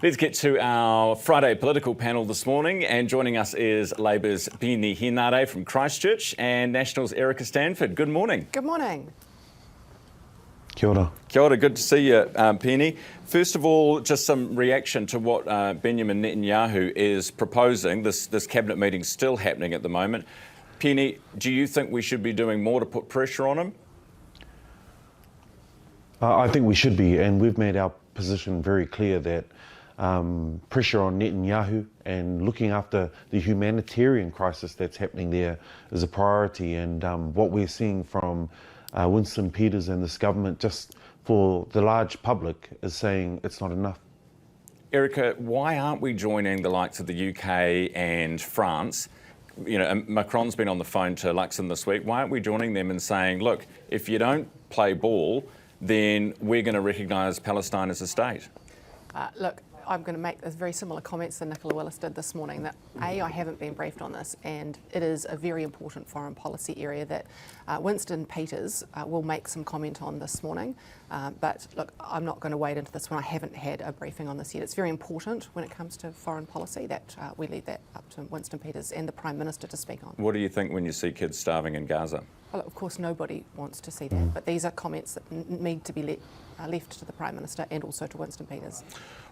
Let's get to our Friday political panel this morning, and joining us is Labour's Peeni Henare from Christchurch and National's Erica Stanford. Good morning. Good morning. Kia ora. Kia ora, good to see you, Peeni. First of all, just some reaction to what Benjamin Netanyahu is proposing. This cabinet meeting's still happening at the moment. Peeni, do you think we should be doing more to put pressure on him? I think we should be, and we've made our position very clear that pressure on Netanyahu and looking after the humanitarian crisis that's happening there is a priority. And what we're seeing from Winston Peters and this government, just for the large public, is saying it's not enough. Erica, why aren't we joining the likes of the UK and France? You know, Macron's been on the phone to Luxon this week. Why aren't we joining them and saying, look, if you don't play ball, then we're going to recognise Palestine as a state? Look, I'm going to make very similar comments that Nicola Willis did this morning, that I haven't been briefed on this, and it is a very important foreign policy area that Winston Peters will make some comment on this morning. But look, I'm not going to wade into this when I haven't had a briefing on this yet. It's very important when it comes to foreign policy that we leave that up to Winston Peters and the Prime Minister to speak on. What do you think when you see kids starving in Gaza? Well, of course, nobody wants to see that, but these are comments that need to be left to the Prime Minister and also to Winston Peters.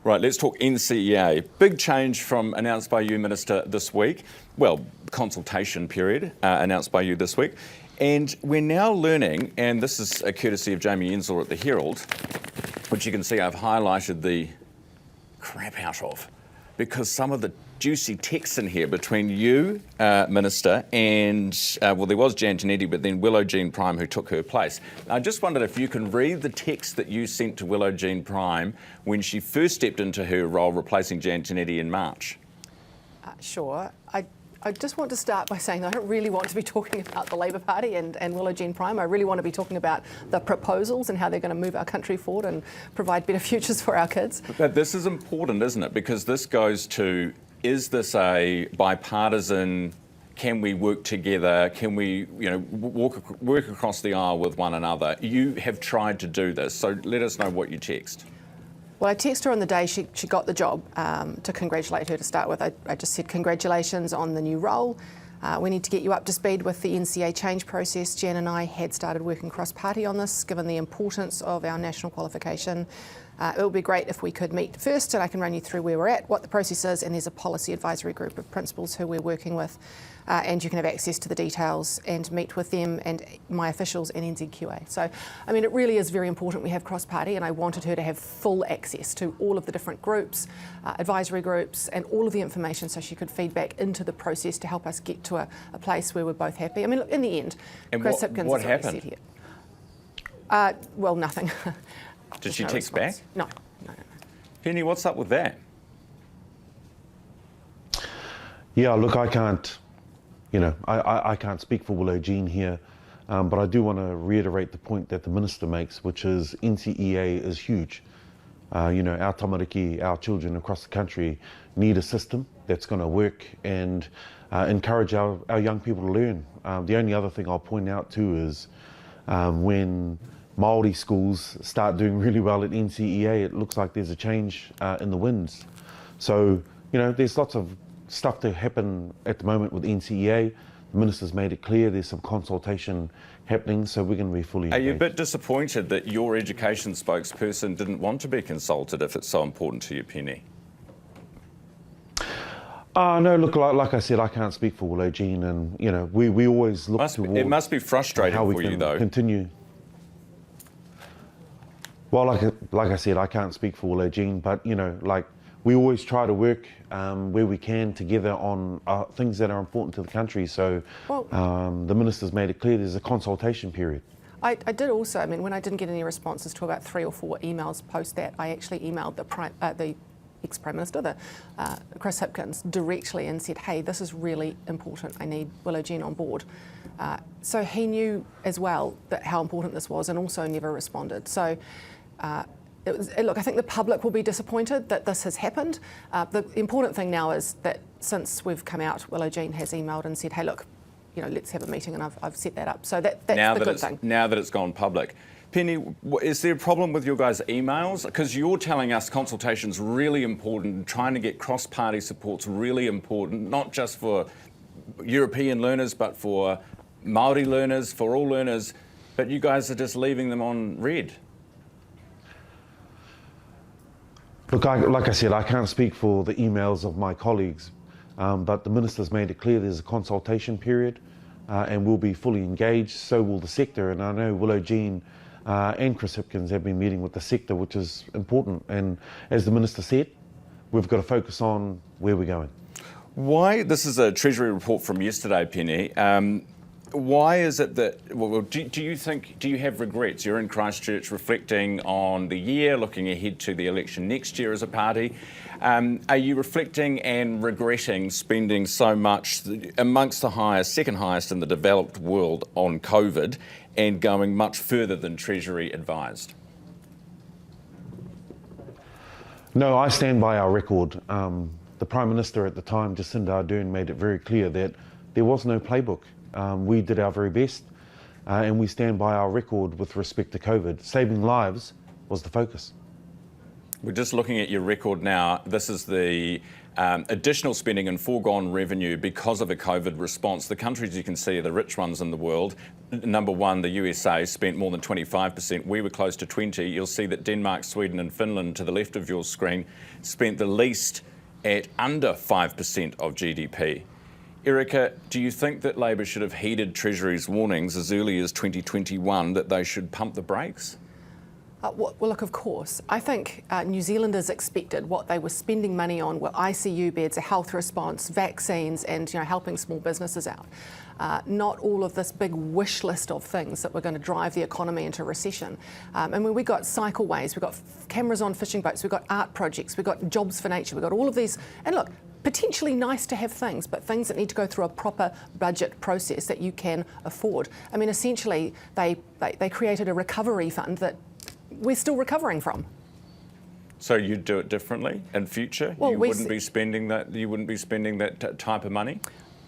Right, let's talk NCEA. Big change announced by you, Minister, this week. Well, consultation period announced by you this week. And we're now learning, and this is a courtesy of Jamie Ensler at the Herald, which you can see I've highlighted the crap out of, because some of the juicy texts in here between you, Minister, and, well, there was Jan Janetti, but then Willow Jean Prime, who took her place. I just wondered if you can read the text that you sent to Willow Jean Prime when she first stepped into her role replacing Jan Janetti in March. Sure. I just want to start by saying I don't really want to be talking about the Labour Party and Willow Jean Prime. I really want to be talking about the proposals and how they're going to move our country forward and provide better futures for our kids. But this is important, isn't it? Because this goes to, is this a bipartisan, can we work together, can we, you know, work across the aisle with one another? You have tried to do this, so let us know what you text. Well, I texted her on the day she got the job to congratulate her to start with. I just said congratulations on the new role. We need to get you up to speed with the NCEA change process. Jan and I had started working cross-party on this, given the importance of our national qualification. It would be great if we could meet first and I can run you through where we're at, what the process is, and there's a policy advisory group of principals who we're working with, and you can have access to the details and meet with them and my officials and NZQA. So, I mean, it really is very important we have cross-party, and I wanted her to have full access to all of the different groups, advisory groups, and all of the information so she could feed back into the process to help us get to a place where we're both happy. I mean, look, in the end, and Chris Hipkins what is happened? Here. Well, nothing. Did she text back? No. Peeni, what's up with that? Yeah, look, I can't, you know, I can't speak for Willow Jean here, but I do want to reiterate the point that the Minister makes, which is NCEA is huge. You know, our tamariki, our children across the country need a system that's going to work and encourage our young people to learn. The only other thing I'll point out too is when Māori schools start doing really well at NCEA, it looks like there's a change in the winds. So, you know, there's lots of stuff to happen at the moment with NCEA. The Minister's made it clear there's some consultation happening, so we're going to be fully engaged. Are you a bit disappointed that your education spokesperson didn't want to be consulted if it's so important to you, Peeni? No, look, like I said, I can't speak for Willow Jean, and, you know, we always look towards it must be frustrating how we for can you, though. Continue. Well, like I said, I can't speak for Willow Jean, but, you know, like, we always try to work where we can together on things that are important to the country. So the Minister's made it clear there's a consultation period. I did also, I mean, when I didn't get any responses to about 3 or 4 emails post that, I actually emailed the ex-Prime Minister, Chris Hipkins, directly and said, hey, this is really important. I need Willow Jean on board. So he knew as well that how important this was and also never responded. So look, I think the public will be disappointed that this has happened. The important thing now is that since we've come out, Willow Jean has emailed and said, hey, look, you know, let's have a meeting, and I've set that up. So that's the good thing. Now that it's gone public. Peeni, is there a problem with your guys' emails? Because you're telling us consultation's really important, trying to get cross-party support's really important, not just for European learners, but for Māori learners, for all learners, but you guys are just leaving them on red. Look, like I said, I can't speak for the emails of my colleagues, but the Minister's made it clear there's a consultation period and we'll be fully engaged, so will the sector. And I know Willow Jean and Chris Hipkins have been meeting with the sector, which is important. And as the Minister said, we've got to focus on where we're going. Why, this is a Treasury report from yesterday, Peeni, why is it that, do you have regrets? You're in Christchurch reflecting on the year, looking ahead to the election next year as a party. Are you reflecting and regretting spending so much, amongst the highest, second highest in the developed world on COVID, and going much further than Treasury advised? No, I stand by our record. The Prime Minister at the time, Jacinda Ardern, made it very clear that there was no playbook. We did our very best and we stand by our record with respect to COVID. Saving lives was the focus. We're just looking at your record now. This is the additional spending and foregone revenue because of a COVID response. The countries you can see are the rich ones in the world. Number one, the USA spent more than 25%. We were close to 20%. You'll see that Denmark, Sweden and Finland, to the left of your screen, spent the least at under 5% of GDP. Erika, do you think that Labor should have heeded Treasury's warnings as early as 2021 that they should pump the brakes? Well, look, of course. I think New Zealanders expected what they were spending money on were ICU beds, a health response, vaccines, and helping small businesses out. Not all of this big wish list of things that were going to drive the economy into recession. And when we got cycleways, we got cameras on fishing boats, we got art projects, we got jobs for nature, we got all of these. And look, potentially nice to have things, but things that need to go through a proper budget process that you can afford. I mean, essentially, they created a recovery fund that we're still recovering from. So you'd do it differently in future? Well, you wouldn't be spending that type of money?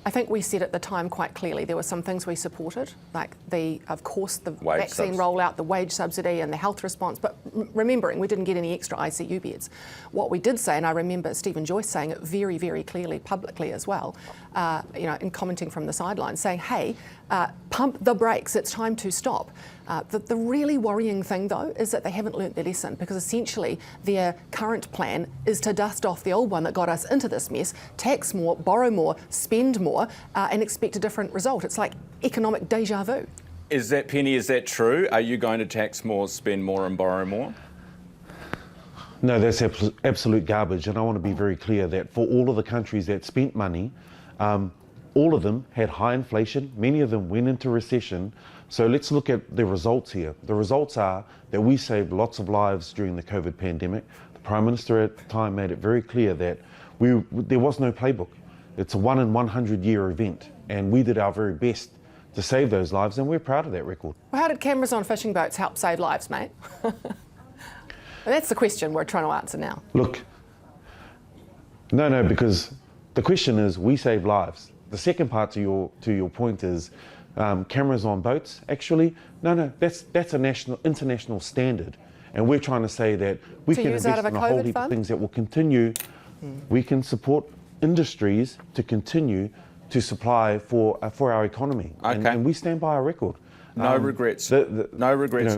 I think we said at the time quite clearly there were some things we supported, like of course the vaccine rollout, the wage subsidy and the health response, but remembering we didn't get any extra ICU beds. What we did say, and I remember Stephen Joyce saying it very, very clearly publicly as well, in commenting from the sidelines, saying, hey, pump the brakes, it's time to stop. The really worrying thing, though, is that they haven't learnt their lesson, because essentially their current plan is to dust off the old one that got us into this mess, tax more, borrow more, spend more, and expect a different result. It's like economic deja vu. Is that, Peeni, is that true? Are you going to tax more, spend more and borrow more? No, that's absolute garbage. And I want to be very clear that for all of the countries that spent money, all of them had high inflation. Many of them went into recession. So let's look at the results here. The results are that we saved lots of lives during the COVID pandemic. The Prime Minister at the time made it very clear that there was no playbook. It's a 1 in 100 year event, and we did our very best to save those lives, and we're proud of that record. Well, how did cameras on fishing boats help save lives, mate? That's the question we're trying to answer now. Look, no, because the question is, we save lives. The second part to your point is cameras on boats. Actually, no, that's a international standard, and we're trying to say that we can invest in a whole heap of things that will continue. We can support industries to continue to supply for our economy, and we stand by our record. No regrets. No regrets.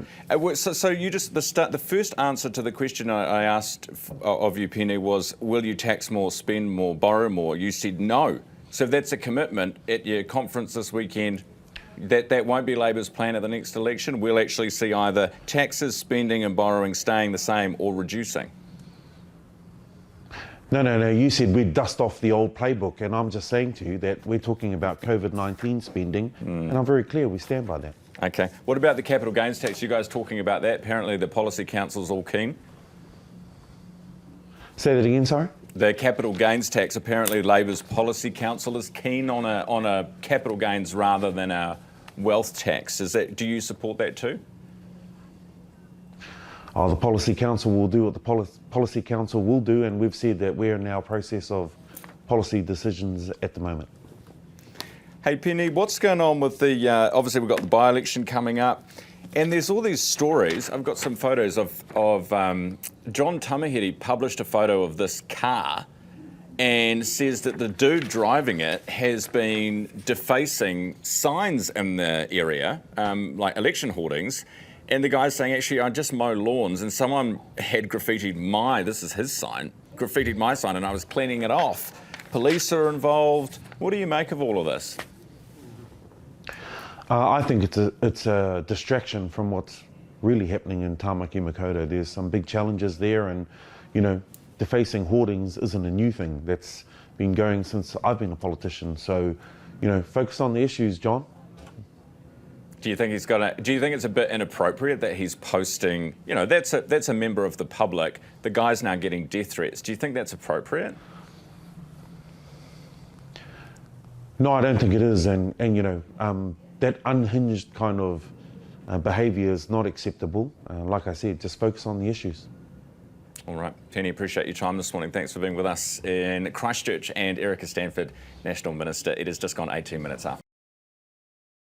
So you just the first answer to the question I asked of you, Peeni, was, will you tax more, spend more, borrow more? You said no. So if that's a commitment at your conference this weekend, that won't be Labor's plan at the next election. We'll actually see either taxes, spending and borrowing staying the same or reducing. No. You said we'd dust off the old playbook, and I'm just saying to you that we're talking about COVID-19 spending, and I'm very clear we stand by that. Okay. What about the capital gains tax? You guys talking about that? Apparently the Policy Council's all keen. Say that again, sorry? The capital gains tax, apparently Labor's Policy Council is keen on a capital gains rather than a wealth tax. Do you support that too? Oh, the Policy Council will do what the Policy Council will do, and we've said that we're in our process of policy decisions at the moment. Hey, Peeni, what's going on with the, obviously we've got the by-election coming up. And there's all these stories. I've got some photos of John Tamahere published a photo of this car and says that the dude driving it has been defacing signs in the area, like election hoardings. And the guy's saying, actually, I just mow lawns, and someone had graffitied this is his sign, graffitied my sign, and I was cleaning it off. Police are involved. What do you make of all of this? I think it's a distraction from what's really happening in Tāmaki Makaurau. There's some big challenges there, and, you know, defacing hoardings isn't a new thing. That's been going since I've been a politician. So, you know, focus on the issues, John. Do you think do you think it's a bit inappropriate that he's posting, you know, that's a member of the public, the guy's now getting death threats. Do you think that's appropriate? No, I don't think it is, and you know, that unhinged kind of behaviour is not acceptable. Like I said, just focus on the issues. All right, Peeni, appreciate your time this morning. Thanks for being with us in Christchurch, and Erica Stanford, National Minister. It has just gone 18 minutes after.